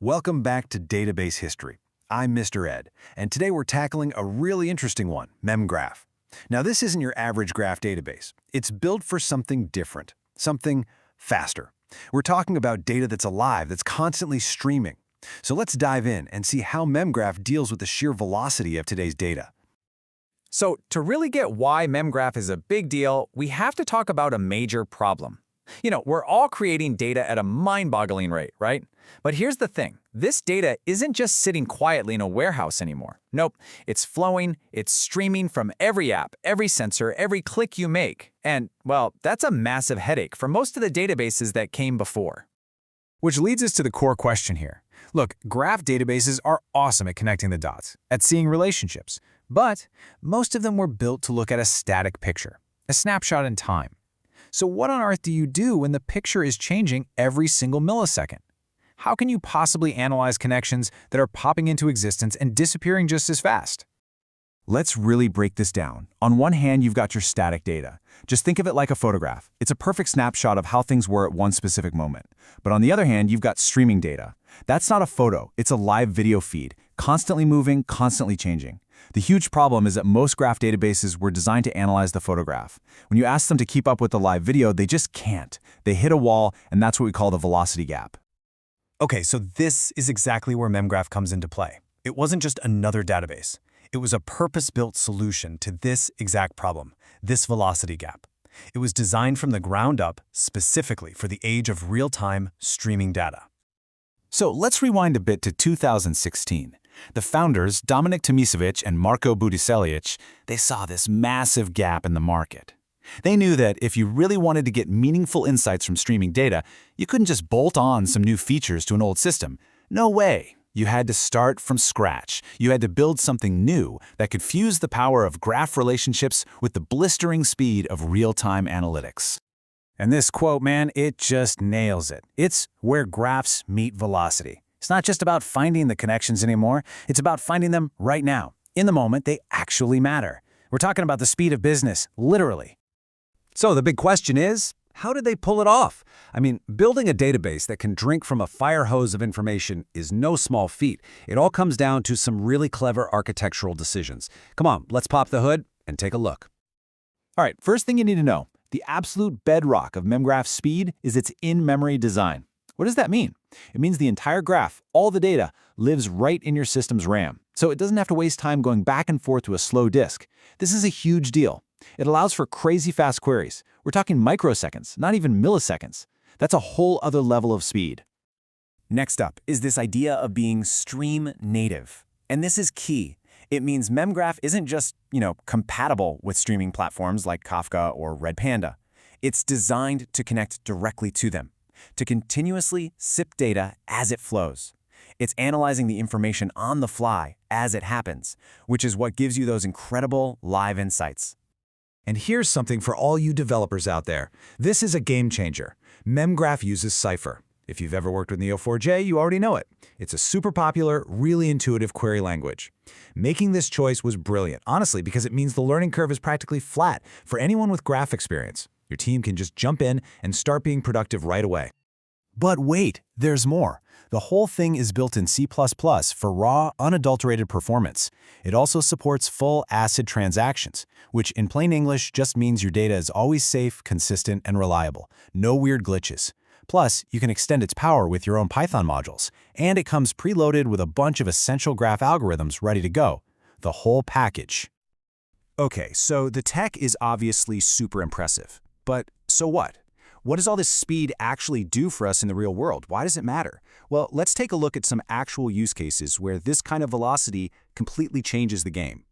Welcome back to Database History. I'm Mr. Ed, and today we're tackling a really interesting one, Memgraph. Now, this isn't your average graph database. It's built for something different, something faster. We're talking about data that's alive, that's constantly streaming. So let's dive in and see how Memgraph deals with the sheer velocity of today's data. So to really get why Memgraph is a big deal, we have to talk about a major problem. We're all creating data at a mind-boggling rate, right? But here's the thing. This data isn't just sitting quietly in a warehouse anymore. Nope, it's flowing, it's streaming from every app, every sensor, every click you make. And, well, that's a massive headache for most of the databases that came before. Which leads us to the core question here. Look, graph databases are awesome at connecting the dots, at seeing relationships, but most of them were built to look at a static picture, a snapshot in time. So what on earth do you do when the picture is changing every single millisecond? How can you possibly analyze connections that are popping into existence and disappearing just as fast? Let's really break this down. On one hand, you've got your static data. Just think of it like a photograph. It's a perfect snapshot of how things were at one specific moment. But on the other hand, you've got streaming data. That's not a photo, it's a live video feed, constantly moving, constantly changing. The huge problem is that most graph databases were designed to analyze the photograph. When you ask them to keep up with the live video, they just can't. They hit a wall, and that's what we call the velocity gap. Okay, so this is exactly where Memgraph comes into play. It wasn't just another database. It was a purpose-built solution to this exact problem, this velocity gap. It was designed from the ground up specifically for the age of real-time streaming data. So let's rewind a bit to 2016. The founders, Dominik Tomicevic and Marko Budiselic, they saw this massive gap in the market. They knew that if you really wanted to get meaningful insights from streaming data, you couldn't just bolt on some new features to an old system. No way. You had to start from scratch. You had to build something new that could fuse the power of graph relationships with the blistering speed of real-time analytics. And this quote, man, it just nails it. It's where graphs meet velocity. It's not just about finding the connections anymore. It's about finding them right now. In the moment, they actually matter. We're talking about the speed of business, literally. So the big question is, how did they pull it off? I mean, building a database that can drink from a fire hose of information is no small feat. It all comes down to some really clever architectural decisions. Come on, let's pop the hood and take a look. All right, first thing you need to know, the absolute bedrock of Memgraph's speed is its in-memory design. What does that mean? It means the entire graph, all the data, lives right in your system's RAM, so it doesn't have to waste time going back and forth to a slow disk. This is a huge deal. It allows for crazy fast queries. We're talking microseconds, not even milliseconds. That's a whole other level of speed. Next up is this idea of being stream native. And this is key. It means Memgraph isn't just, compatible with streaming platforms like Kafka or Redpanda. It's designed to connect directly to them, to continuously sip data as it flows. It's analyzing the information on the fly as it happens, which is what gives you those incredible live insights. And here's something for all you developers out there. This is a game changer. Memgraph uses Cypher. If you've ever worked with Neo4j, you already know it. It's a super popular, really intuitive query language. Making this choice was brilliant, honestly, because it means the learning curve is practically flat for anyone with graph experience. Your team can just jump in and start being productive right away. But wait, there's more. The whole thing is built in C++ for raw, unadulterated performance. It also supports full ACID transactions, which in plain English just means your data is always safe, consistent, and reliable. No weird glitches. Plus, you can extend its power with your own Python modules, and it comes preloaded with a bunch of essential graph algorithms ready to go. The whole package. Okay, so the tech is obviously super impressive. But so what? What does all this speed actually do for us in the real world? Why does it matter? Well, let's take a look at some actual use cases where this kind of velocity completely changes the game.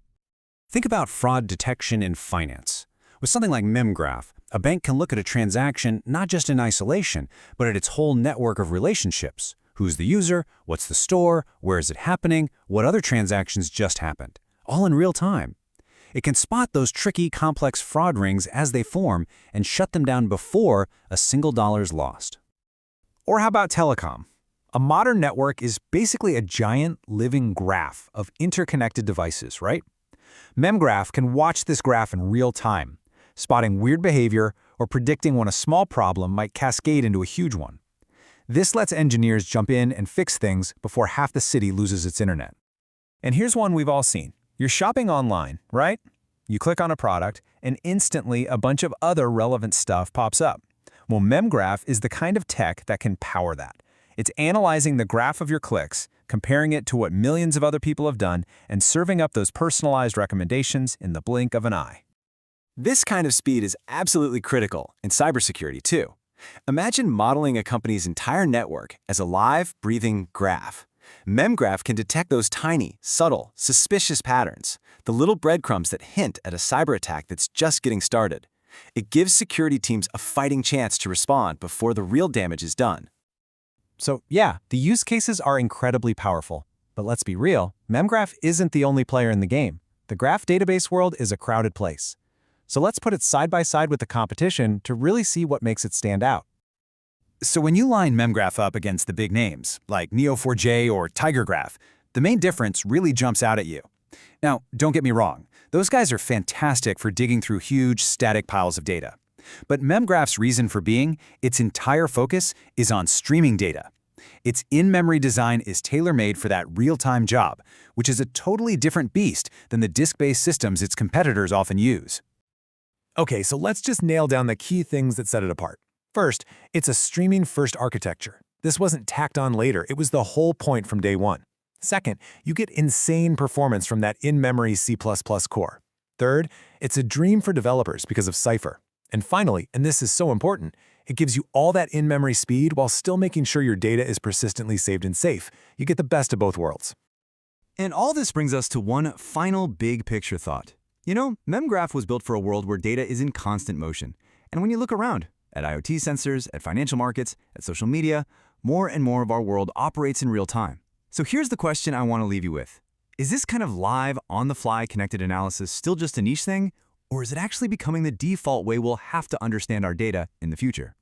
Think about fraud detection in finance. With something like Memgraph, a bank can look at a transaction not just in isolation, but at its whole network of relationships. Who's the user? What's the store? Where is it happening? What other transactions just happened? All in real time. It can spot those tricky, complex fraud rings as they form and shut them down before a single dollar is lost. Or how about telecom? A modern network is basically a giant living graph of interconnected devices, right? Memgraph can watch this graph in real time, spotting weird behavior or predicting when a small problem might cascade into a huge one. This lets engineers jump in and fix things before half the city loses its internet. And here's one we've all seen. You're shopping online, right? You click on a product, and instantly a bunch of other relevant stuff pops up. Well, Memgraph is the kind of tech that can power that. It's analyzing the graph of your clicks, comparing it to what millions of other people have done, and serving up those personalized recommendations in the blink of an eye. This kind of speed is absolutely critical in cybersecurity, too. Imagine modeling a company's entire network as a live, breathing graph. Memgraph can detect those tiny, subtle, suspicious patterns, the little breadcrumbs that hint at a cyber attack that's just getting started. It gives security teams a fighting chance to respond before the real damage is done. So yeah, the use cases are incredibly powerful. But let's be real, Memgraph isn't the only player in the game. The graph database world is a crowded place. So let's put it side by side with the competition to really see what makes it stand out. So when you line Memgraph up against the big names, like Neo4j or TigerGraph, the main difference really jumps out at you. Now, don't get me wrong, those guys are fantastic for digging through huge, static piles of data. But Memgraph's reason for being, its entire focus, is on streaming data. Its in-memory design is tailor-made for that real-time job, which is a totally different beast than the disk-based systems its competitors often use. Okay, so let's just nail down the key things that set it apart. First, it's a streaming-first architecture. This wasn't tacked on later, it was the whole point from day one. Second, you get insane performance from that in-memory C++ core. Third, it's a dream for developers because of Cypher. And finally, and this is so important, it gives you all that in-memory speed while still making sure your data is persistently saved and safe. You get the best of both worlds. And all this brings us to one final big picture thought. You know, Memgraph was built for a world where data is in constant motion. And when you look around, at IoT sensors, at financial markets, at social media, more and more of our world operates in real time. So here's the question I want to leave you with. Is this kind of live, on-the-fly connected analysis still just a niche thing? Or is it actually becoming the default way we'll have to understand our data in the future?